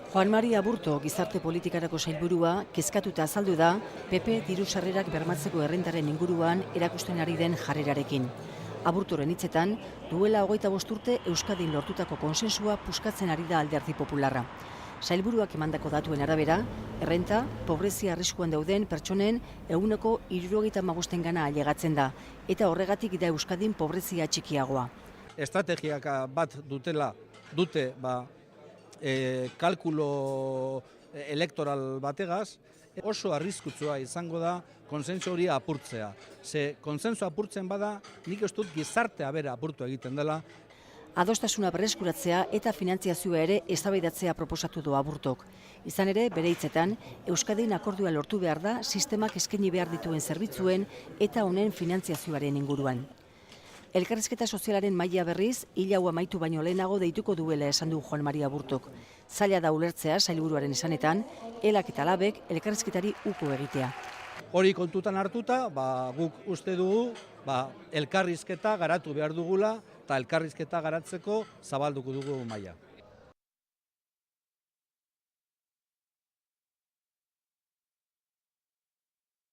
Juan Mari Aburto gizarte politikarako sailburua kezkatuta azaldu da PP diru sarrerak bermatzeko errentaren inguruan erakusten ari den jarrerarekin. Aburtoren hitzetan, duela 25 urte Euskadin lortutako konsensua puskatzen ari da Alderdi Popularra. Sailburuak emandako datuen arabera, errenta, pobrezia arriskuan dauden pertsonen 75%gana ailegatzen da, eta horregatik da Euskadin pobrezia txikiagoa. Estrategiak bat dute kalkulo elektoral bategaz, oso arriskutsua izango da konsensu hori apurtzea. Ze konsensu apurtzen bada, nik ez dut gizartea bera apurtu egiten dela. Adostasuna berreskuratzea eta finantziazioa ere eztabaidatzea proposatu du Aburtok. Izan ere, bere hitzetan, Euskadin akordioa lortu behar da sistemak eskaini behar dituen zerbitzuen eta honen finantziazioaren inguruan. Elkarrizketa sozialaren maila berriz, hil hau amaitu baino lehenago deituko duela esan du Juan Mari Aburtok. Zaila da ulertzea sailburuaren esanetan, elak eta labek elkarrizketari uko egitea. Hori kontutan hartuta, guk uste dugu elkarrizketa garatu behar dugula eta elkarrizketa garatzeko zabalduko dugu maila.